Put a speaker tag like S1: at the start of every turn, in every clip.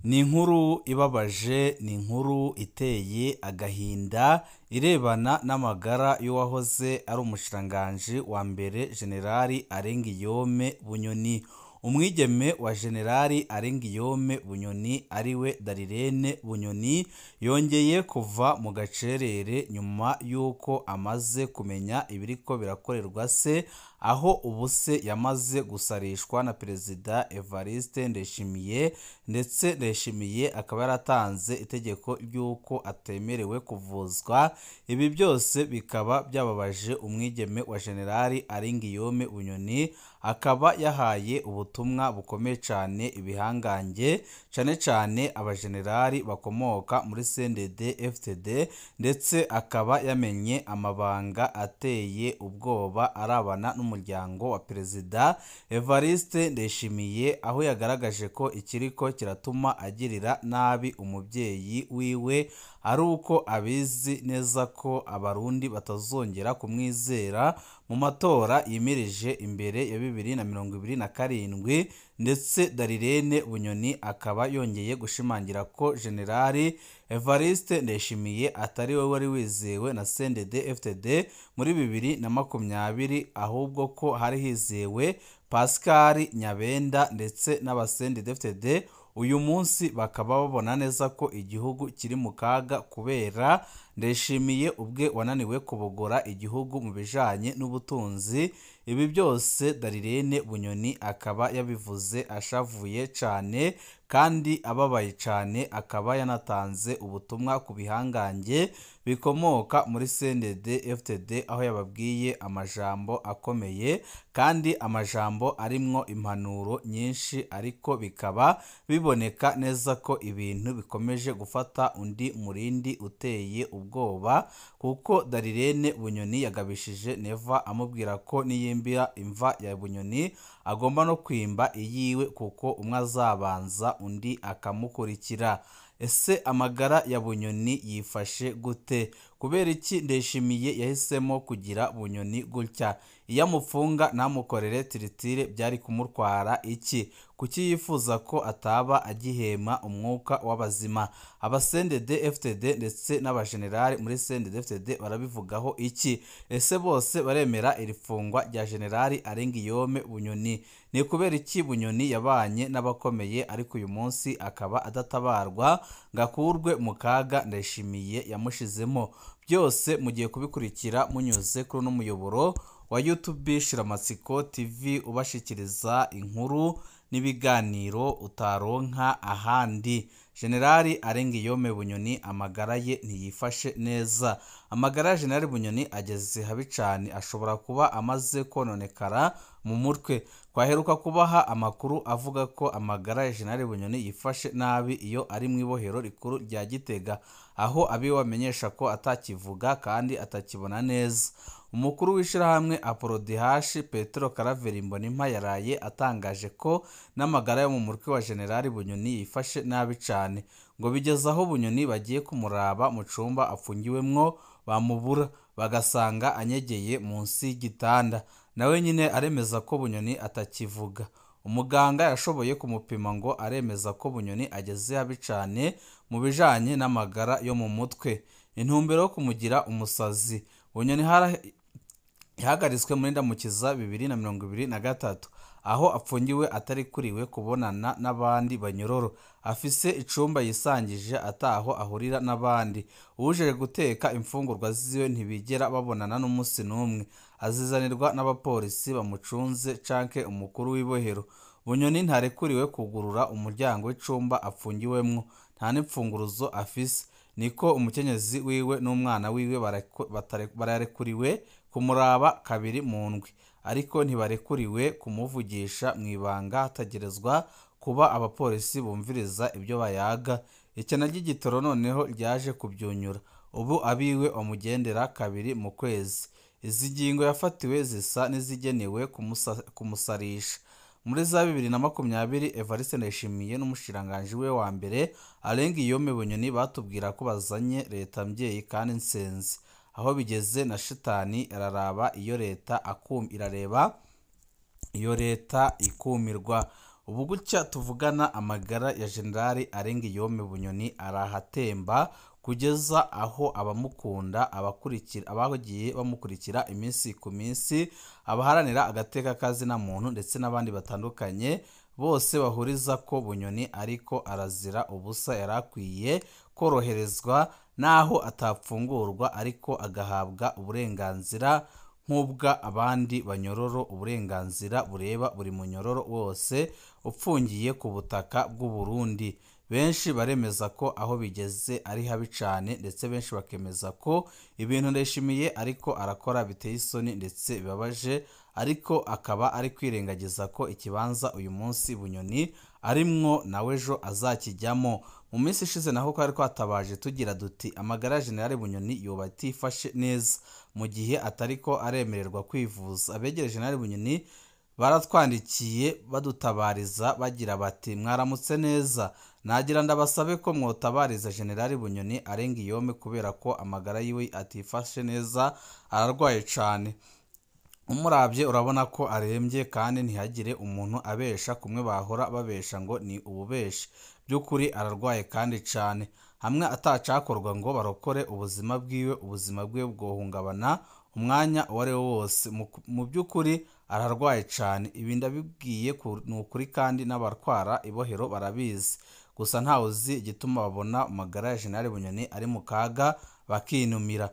S1: Ni inkuru ibabaje, ni inkuru iteye agahinda irebana n'amagara y'uwahoze ari umushikiranganji wa mbere Generali Arenguiyome Bunyoni. Umwigeme wa Generali Arenguiyome Bunyoni ariwe Darirene Bunyoni yongeye kuva mu gacerere nyuma y'uko amaze kumenya ibiriko birakorerwa se, aho ubu se yamaze gusarishwa na Perezida Evariste Ndayishimiye, ndetse Ndayishimiye akaba yaratanze itegeko ry'uko atemerewe kuvuzwa. Ibi byose bikaba byababaje umwigeme wa Generali Arenguiyome Bunyoni, akaba yahaye ubutumwa bukomeye cyane ibihangange cyane cyane abajenerali bakomoka muri CNDD-FDD, ndetse akaba yamenye amabanga ateye ubwoba arabana n'umuryango wa Perezida Evariste Ndayishimiye, aho yagaragaje ko ikiriko kiratuma agirira nabi umubyeyi wiwe ari uko abizi neza ko abarundi batazongera kumwizera mu matora yimirije imbere ya 2027, ndetse Darirene Bunyoni akaba yongeye gushimangira ko Generali Evariste Ndayishimiye atari we wari wizewe na CNDD-FDD muri 2020, ahubwo ko hari hizewe Pascal Nyabenda ndetse n'aba-CNDD-FDD. Uyu munsi bakaba babona neza ko igihugu kiri mu kaga kubera Ndayishimiye ubwe wananiwe kubogora igihugu mu bijanye n'ubutunzi. Ibi byose Darirene Bunyoni akaba yabivuze ashavuye cyane kandi ababaye cyane, akaba yanatanze ubutumwa ku bihangange bikomoka muri CNDD-FDD, aho yababwiye amajambo akomeye kandi amajambo arimwo impanuro nyinshi, ariko bikaba biboneka neza ko ibintu bikomeje gufata undi murindi uteye ubwoba, kuko Darirene Bunyoni yagabishije Neva amubwira ko niyimbira imva ya Bunyoni agomba no kwimba iyiwe, kuko umwe azabanza undi akamukurikira. Ese amagara ya Bunyoni yifashe gute? Kubera iki Ndayishimiye yahisemo kugira Bunyoni gutya? Iyo amufunga ntamukorere tiritire byari kumutwara iki? Kuki yifuza ko ataba agihema umwuka w'abazima? Aba-CNDD-FDD ndetse n'abajenerali muri CNDD-FDD barabivugaho iki? Ese bose baremera iri fungwa rya Generali Arenguiyome Bunyoni? Ni kubera iki Bunyoni yabanye n'abakomeye ariko uyu munsi akaba adatabarwa ngo akurwe mu kaga Ndayishimiye yamushizemo? Byose mugiye kubikurikira munyuze kuri uno muyoboro wa YouTube Shiramatsiko TV, ubashikiriza inkuru n'ibiganiro utaronka ahandi. Generali Arenguiyome Bunyoni amagara ye ntiyifashe neza. Amagara ya Generali Bunyoni ageze habi cyane, ashobora kuba amaze kononekara mu mutwe. Twaheruka kubaha amakuru avuga ko amagara ya Generali Bunyoni yifashe nabi iyo ari mu ibohero rikuru rya Gitega, aho abiwe bamenyesha ko atakivuga kandi atakibona neza. Umukuru w'ishirahamwe Aporodehashi Petero Karaveri Mbonimpa yaraye atangaje ko n'amagara yo mu mutwe wa Generali Bunyoni yifashe nabi cyane, ngo bigeze aho Bunyoni bagiye kumuraba mu cumba afungiwemwo bamubura, bagasanga anyegeye munsi y'igitanda. Nawe nyine aremeza ko Bunyoni atakivuga. Umuganga yashoboye kumupima ngo aremeza ko Bunyoni ageze habi cyane mu bijanye n'amagara yo mu mutwe. Intumbero yo kumugira umusazi, Bunyoni yahagaritswe muri Ndamukiza 2023, aho apfungiwe atari kuriwe kubonana n'abandi banyororo. Afise icumba yisangije ataho ahurira n'abandi. Uje guteka imfungurwa ziwe ntibigera babonana n'umunsi n'umwe. Azizanirwa n'abapolisi bamucunze canke umukuru w'ibohero. Bunyoni ntarekuriwe kugurura umuryango w'icumba apfungiwemwo, nta n'imfunguruzo afise. Niko umukenyezi wiwe n'umwana wiwe bararekuriwe kumuraba kabiri mu ndwi, ariko ntibarekuriwe kumuvugisha mu ibanga, hatagerezwa kuba abapolisi bumviriza ibyo bayaga. Ikena ry'igitoro noneho ryaje kubyunyura, ubu abiwe bamugendera kabiri mu kwezi. Izi ngingo yafatiwe zisa n'izigenewe kumusarisha. Muri za 2020 Evariste Ndayishimiye n'umushikiranganji we wa mbere Arenguiyome Bunyoni batubwira ko bazanye leta mbyeyi kandi nsenzi. Aho bigeze na shitani iraraba iyo leta irareba iyo leta ikumirwa. ubu gutya tuvugana amagara ya General Arenguiyome Bunyoni arahatemba kugeza aho abamukunda abagiye bamukurikira iminsi ku minsi, abaharanira agateka kazina muntu ndetse n'abandi batandukanye bose bahuriza ko Bunyoni ariko arazira ubusa, yarakwiye koroherezwa naho atapfungurwa ariko agahabwa uburenganzira nk'ubwa abandi banyororo, uburenganzira bureba buri munyororo wose upfungiye ku butaka bw'u Burundi. Benshi baremeza ko aho bigeze ari habi cyane, ndetse benshi bakemeza ko ibintu Ndayishimiye ariko arakora biteye isoni ndetse bibabaje, ariko akaba ari kwirengagiza ko ikibanza uyu munsi Bunyoni arimwo nawe ejo azakijyamo. Mu minsi ishize naho kwari kwatabaje tugira duti amagara ya General Bunyoni yoba atifashe neza mu gihe atariko aremererwa kwivuza. Abegereye General Bunyoni baratwandikiye badutabariza bagira bati mwaramutse neza, nagira ndabasabe ko mwotabariza General Bunyoni Arenguiyome kubera ko amagara yiwe atifashe neza, ararwaye cyane. Umurabye urabona ko arembye kandi ntihagire umuntu abesha kumwe bahora babesha ngo ni ububeshi. By'ukuri ararwaye kandi cyane, hamwe atacakorwa ngo barokore ubuzima bwiwe bwohungabana umwanya uwo ari wo wose. Mu by'ukuri ararwaye cyane, ibi ndabibwiye ni ukuri kandi n'abatwara ibohero barabizi, gusa ntawe uzi igituma babona amagara ya General Bunyoni ari mu kaga bakinumira.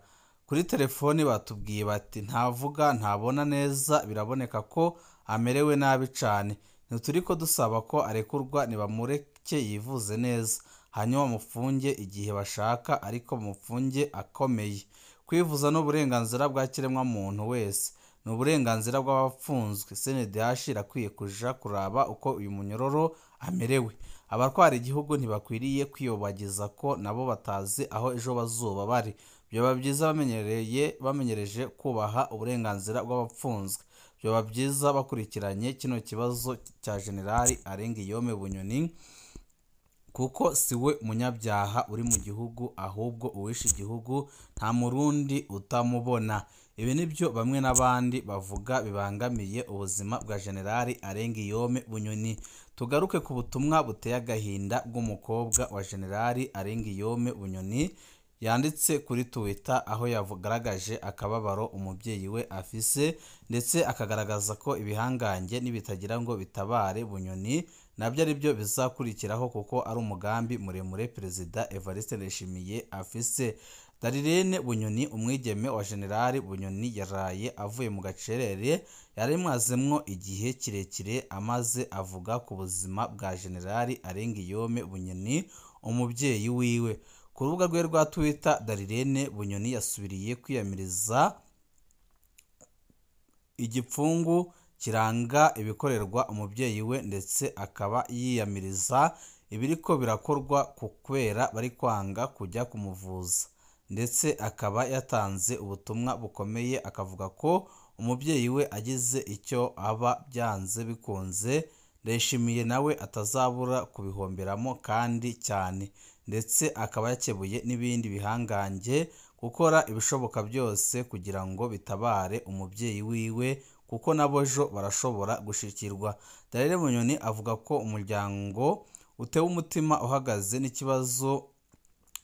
S1: Kuri telefoni batubwiye bati ntavuga ntabona neza, biraboneka ko amerewe nabi cyane, ntituri ko dusaba ko arekurwa nibamureke yivuze neza hanyuma bamufunge igihe bashaka, ariko bamufunge akomeye. Kwivuza ni uburenganzira bwa kiremwamuntu wese, ni uburenganzira bw'abafunzwe. CNDH irakwiye kuja kuraba uko uyu munyororo amerewe. Abatwara igihugu ntibakwiriye kwiyobagiza ko nabo batazi aho ejo bazuba bari. Byoba byiza bamenyereje kubaha uburenganzira bw'abapfunzwe. Byoba byiza bakurikiranye kino kibazo cya General Arenguiyome Bunyoni, kuko siwe munyabyaha uri mu gihugu, ahubwo uwishe igihugu nta murundi utamubona. Ibi nibyo bamwe n'abandi bavuga bibangamiye ubuzima bwa General Arenguiyome Bunyoni. Tugaruke ku butumwa buteye agahinda bw'umukobwa wa General Arenguiyome Bunyoni yanditse kuri Twitter, aho yagaragaje akababaro umubyeyi we afise, ndetse akagaragaza ko ibihangange nibitagira ngo bitabare Bunyoni nabyo ari byo bizakurikiraho, kuko ari umugambi muremure Perezida Evariste Ndayishimiye afise. Darirene Bunyoni, umwigeme wa General Bunyoni, yaraye avuye mu gacerere yari mwazemwo igihe kirekire amaze, avuga ku buzima bwa General Arenguiyome Bunyoni umubyeyi wiwe. Ku rubuga rwe rwa Twitter, Darirene Bunyoni yasubiriye kwiyamiriza igipfungu kiranga ibikorerwa umubyeyi we, ndetse akaba yiyamiriza ibiriko birakorwa kubera bari kwanga kujya kumuvuza, ndetse akaba yatanze ubutumwa bukomeye akavuga ko umubyeyi we agize icyo aba byanze bikunze Ndayishimiye nawe atazabura kubihomberamo kandi cyane, ndetse akaba yakebuye n'ibindi bihangange gukora ibishoboka byose kugira ngo bitabare umubyeyi wiwe, kuko nabo ejo barashobora gushikirwa. Darirene Bunyoni avuga ko umuryango utewe umutima uhagaze n'ikibazo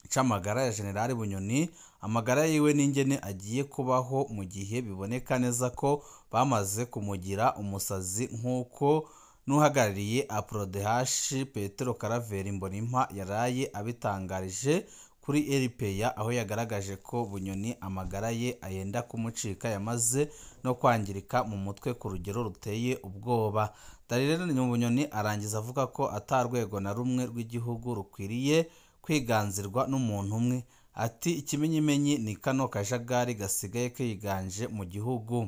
S1: c'amagara ya General Bunyoni, amagara yiwe n'ingene agiye kubaho mu gihe biboneka neza ko bamaze kumugira umusazi, nk'uko n'uhagarariye APRODH Petero Karaveri Mbonimpa yaraye abitangarije kuri RPA, aho yagaragaje ko Bunyoni amagara ye ayenda kumucika, yamaze no kwangirika mu mutwe ku rugero ruteye ubwoba. Darirene Bunyoni arangiza avuga ko atarwego na rumwe rw'igihugu rukwiriye kwiganzirwa n'umuntu umwe. Ati ikimenyimenyi ni kano kajagari gasigaye kiganje mu gihugu.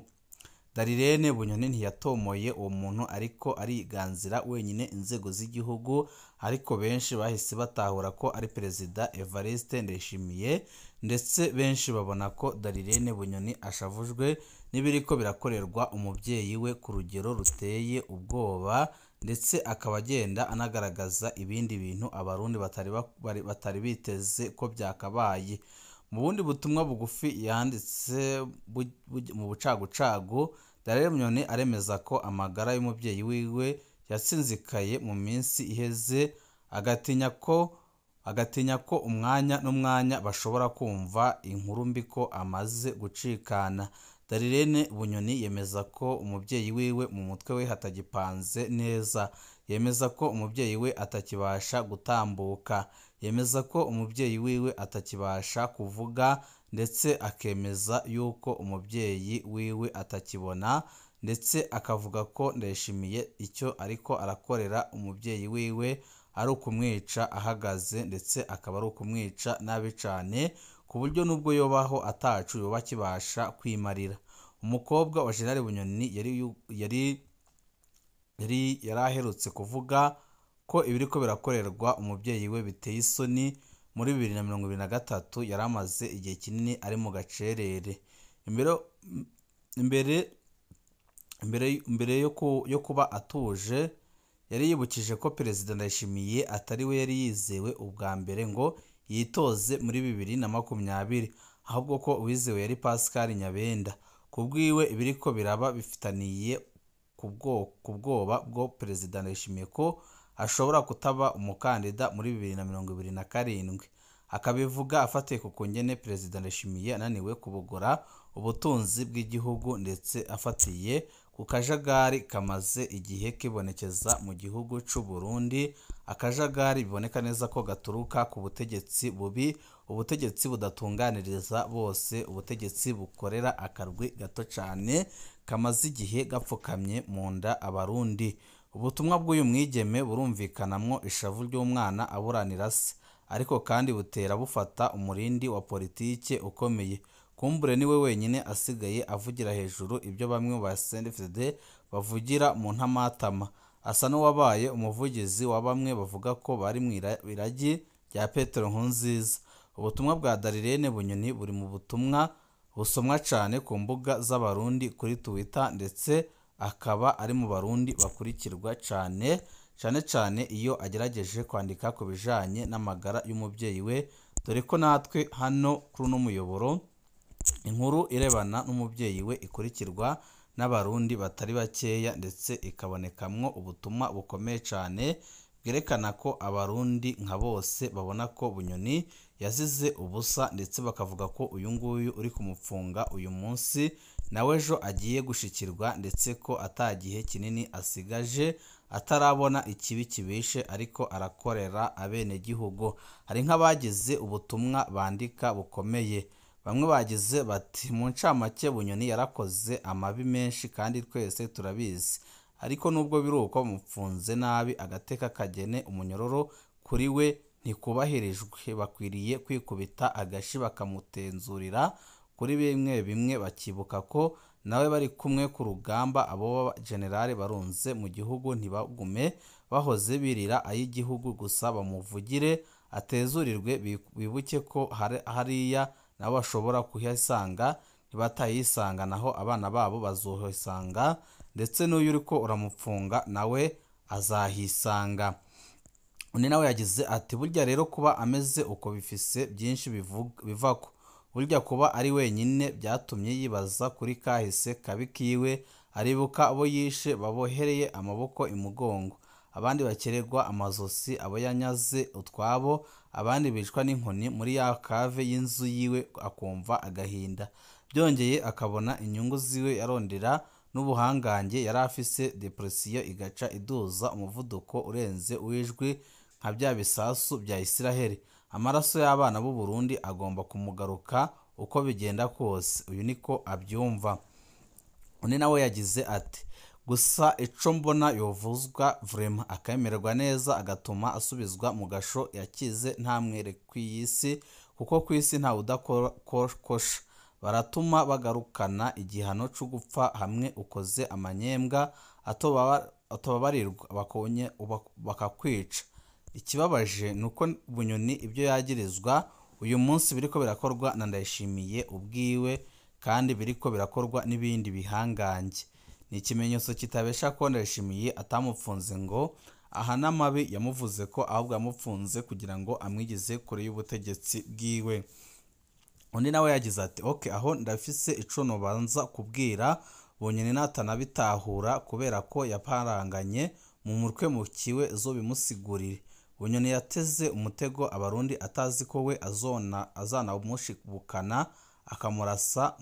S1: Darirene Bunyoni ntiyatomoye uwo muntu ariko ariganzira wenyine inzego z'igihugu, ariko benshi bahise batahura ko ari Perezida Evariste Ndayishimiye, ndetse benshi babona ko Darirene Bunyoni ashavujwe n'ibiriko birakorerwa umubyeyi we ku rugero ruteye ubwoba, ndetse akaba agenda anagaragaza ibindi bintu abarundi batari biteze ko byakabaye. Mu bundi butumwa bugufi yanditse mu bucagucagu, Darirene Bunyoni aremeza ko amagara y'umubyeyi wiwe yatsinzikaye mu minsi iheze, agatinya ko umwanya n'umwanya bashobora kumva inkuru mbi ko amaze gucikana. Darirene Bunyoni yemeza ko umubyeyi wiwe mu mutwe we hatagipanze neza, yemeza ko umubyeyi we atakibasha gutambuka, yemeza ko umubyeyi wiwe atakibasha kuvuga, ndetse akemeza yuko umubyeyi wiwe atakibona, ndetse akavuga ko Ndayishimiye icyo ariko arakorera umubyeyi wiwe ari ukumwica ahagaze, ndetse akaba ari ukumwica nabi cyane ku buryo nubwo yobaho atacu yoba akibasha kwimarira. Umukobwa wa General Bunyoni yari aherutse kuvuga ko ibiriko birakorerwa umubyeyi we biteye isoni. Muri 2023 yari amaze igihe kinini ari mu gacerere. Imbere yo kuba atuje, yari yibukije ko Perezida Ndayishimiye atari we yari yizewe ubwa mbere ngo yitoze muri 2020, ahubwo ko uwizewe yari Pascal Nyabenda. Kubwiwe ibiriko biraba bifitaniye ku bwoba bwo Perezida Ndayishimiye ko ashobora kutaba umukandida muri 2027. Akabivuga afatiye ku kungene Perezida Ndayishimiye ananiwe kubugura ubutunzi bw'igihugu, ndetse afatiye ku kajagari kamaze igihe kibonekeza mu gihugu cy'u Burundi, akajagari biboneka neza ko gaturuka ku butegetsi bubi, ubutegetsi budatunganiriza bose, ubutegetsi bukorera akarwi gato cyane kamaze igihe gapfukamye mu nda abarundi. Ubutumwa bw'uyu mwigeme burumvikanamwo ishavu ry'umwana aburanira se, ariko kandi butera bufata umurindi wa politike ukomeye. Kumbure niwe wenyine asigaye avugira hejuru ibyo bamwe mu CNDD-FDD bavugira mu ntamatama. Asa n'uwabaye umuvugizi wa bamwe bavuga ko bari mu iragi rya Petero Nkurunziza. Ubutumwa bwa Darirene Bunyoni buri mu butumwa busomwa cyane ku mbuga z'abarundi kuri Twitter, ndetse akaba ari mu barundi bakurikirwa cyane iyo agerageje kwandika ku bijanye n'amagara y'umubyeyi we, dore ko natwe hano kuri uno muyoboro inkuru irebana n'umubyeyi we ikurikirwa n'abarundi batari bakeya, ndetse ikabonekamwo ubutumwa bukomeye cyane bwerekana ko abarundi nka bose babona ko Bunyoni yazize ubusa, ndetse bakavuga ko uyu nguyu uri kumupfunga uyu munsi nawe ejo agiye gushikirwa, ndetse ko atagihe kinini asigaje atarabona ikibi kibishe ariko arakorera abenegihugu. Hari nk'abagize ubutumwa bandika bukomeye. Bamwe bagize bati mu ncamake Bunyoni yarakoze amabi menshi kandi twese turabizi, ariko nubwo biruko bamupfunze nabi agateka kagene umunyororo kuri we ntikubahirijwe, bakwiriye kwikubita agashi bakamutenzurira kuri bimwe bakibuka ko nawe bari kumwe ku rugamba. Abo generale barunze mu gihugu ntibagume bahoze birira ay'igihugu gusa, bamuvugire atezurirwe, bibuke ko hariya nabo bashobora kuhisanga, ntibatayisanga naho abana babo bazohisanga, ndetse n'uyu uriko uramupfunga nawe azahisanga. Undi nawe yagize ati burya rero kuba ameze uko bifise byinshi bivako, burya kuba ari wenyine byatumye yibaza kuri kahise kabi kiwe, aribuka abo yishe babohereye amaboko imugongo, abandi bakererwa amazosi, abo yanyaze utwabo, abandi bicwa n'inkoni muri ya kave y'inzu yiwe, akumva agahinda. Byongeye akabona inyungu ziwe yarondera n'ubuhangange yari afise, depression igaca iduza umuvuduko urenze uwijwi nka bya bisasu bya Isiraheli. Amaraso y'abana b'u Burundi agomba kumugaruka uko bigenda kose. Uyu niko abyumva. Undi nawe yagize ati gusa ico mbona yovuzwa vrema akamererwa neza, agatuma asubizwa mu gasho yakize nta mwere kw'isi, kuko kw'isi nta udakosha. Baratuma bagarukana igihano cyo gupfa hamwe ukoze amanyembwa atobabarirwa bakakwica. Ikibabaje nuko Bunyoni ibyo yagirizwa uyu munsi biriko birakorwa na Ndayishimiye ubwiwe, kandi biriko birakorwa n'ibindi bihangange. Ni ikimenyetso kitabesha ko Ndayishimiye atamupfunze ngo ahana amabi yamuvuze ko, ahubwo yamupfunze kugira ngo amwigize kure y'ubutegetsi bwiwe. Undi nawe yagize ati aho ndafise ico nobanza kubwira Bunyoni natanabitahura, kubera ko yaparanganye mu mutwe mukiwe zo bimusigurire. Bunyoni yateze umutego abarundi atazi ko we azanamushibukana akamurasa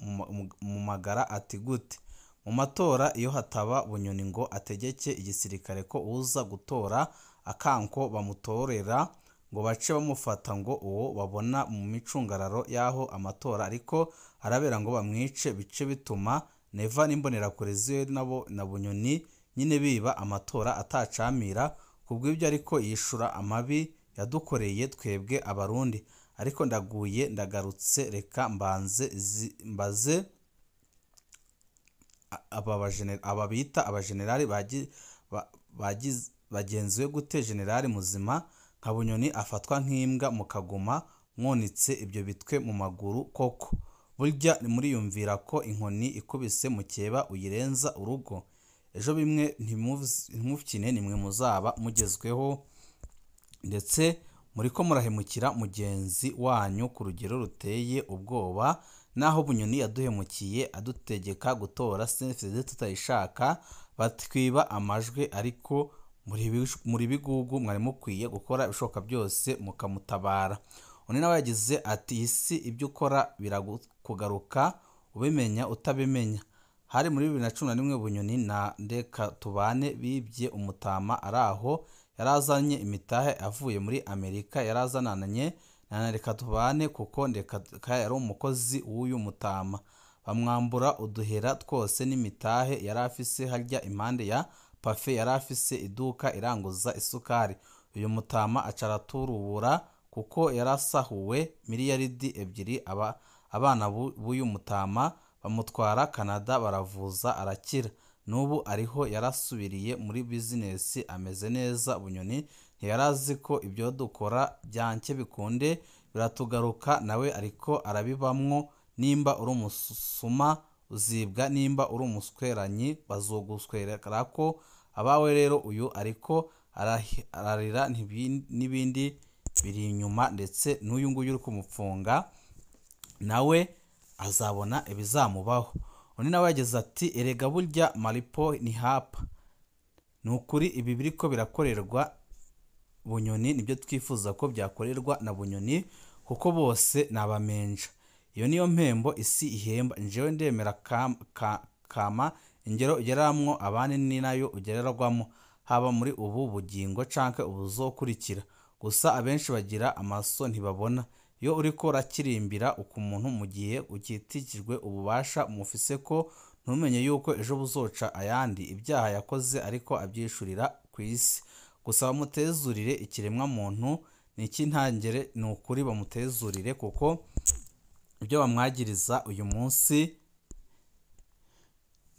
S1: mu magara ati gute. Mu matora iyo hataba Bunyoni ngo ategeke igisirikare ko uza gutora akanko bamutorera ngo bace bamufata ngo uwo babona mu micungararo y'aho amatora ariko arabera ngo bamwice, bice bituma Neva n'imbonerakure ziwe nabo na Bunyoni nyine biba amatora atacamira. Kubw'ibyo ariko yishura amabi yadukoreye twebwe abarundi. Ariko ndaguye ndagarutse, reka mbaze aba bita abajenerali bagenziwe gute generali muzima nka Bunyoni afatwa nk'imbwa mukaguma mwonitse ibyo bitwe mu maguru koko? Burya muriyumvira ko inkoni ikubise mukeba uyirenza urugo? Ejo bimwe ntimufkine nimwe muzaba mugezweho, ndetse muriko murahemukira mugenzi wanyu ku rugero ruteye ubwoba. Naho Bunyoni yaduhemukiye adutegeka gutora CNDD tutayishaka, batwiba amajwi, ariko muri bigugu mwari mukwiye gukora ibishoboka byose mukamutabara. Undi nawe yagize ati isi ibyo ukora birakugaruka ubimenya utabimenya. Hari muri 2011 Bunyoni na Ndekatubane bibye umutama araho yarazanye imitahe avuye muri Amerika, yarazananye na Ndekatubane kuko Ndeka yari umukozi w'uyu mutama. Bamwambura uduhera twose n'imitahe yari afise harya impande ya Pafe, yari afise iduka iranguza isukari. Uyu mutama acaraturubura kuko yarasahuwe miliyaridi 2. Abana b'uyu mutama bamutwara Canada baravuza arakira. Nubu ariho yarasubiriye muri business ameze neza. Bunyoni ntiyarazi ko ibyo dukora byanke bikunde biratugaruka, nawe ariko arabibamwo. Nimba uri umusuma uzibwa, nimba uri umusweranyi bazoguswerera ko abawe. Rero uyu ariko ararira n'ibindi biri inyuma, ndetse n'uyu nguyu uri kumupfunga nawe azabona ibizamubaho. Undi nawe yagize ati erega burya Maripo ni hapa. Nukuri ibi biriko birakorerwa Bunyoni nibyo twifuza ko byakorerwa na Bunyoni, kuko bose nabamenja. Iyo niyo mpembo isi ihemba. Njewe ndemera kama ingero ugereramwo abandi ni nayo ugererwamo, haba muri ubu bugingo canke ubuzokurikira. Gusa abenshi bagira amaso ntibabona. Iyo uriko rakirimbira ukumuntu mu gihe ukitikijwe ububasha mufise ko ntumenye yuko ejo buzoca ayandi ibyaha yakoze ariko abyishurira ku isi. Gusa bamutezurire ikiremwa muntu n'ikintangere, n'ukuri bamutezurire kuko ibyo bamwagiriza uyu munsi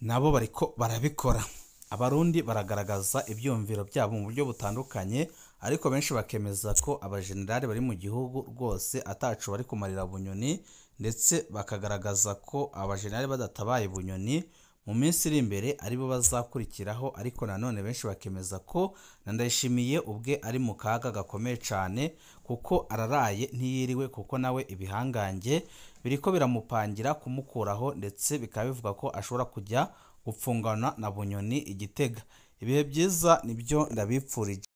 S1: nabo bariko barabikora. Abarundi baragaragaza ibyumviro byabo mu buryo butandukanye, ariko benshi bakemeza ko abajenerali bari mu gihugu rwose atacu bari kumarira Bunyoni, ndetse bakagaragaza ko abajenerali badatabaye Bunyoni mu minsi iri imbere aribo bazakurikiraho. Ariko nanone benshi bakemeza ko Ndayishimiye ubwe ari mu kaga gakomeye cyane, kuko araraye ntiyiriwe, kuko nawe ibihangange biriko biramupangira kumukuraho, ndetse bikaba bivuga ko ashobora kujya gupfungana na Bunyoni Igitega. Ibihe byiza nibyo ndabipfurije.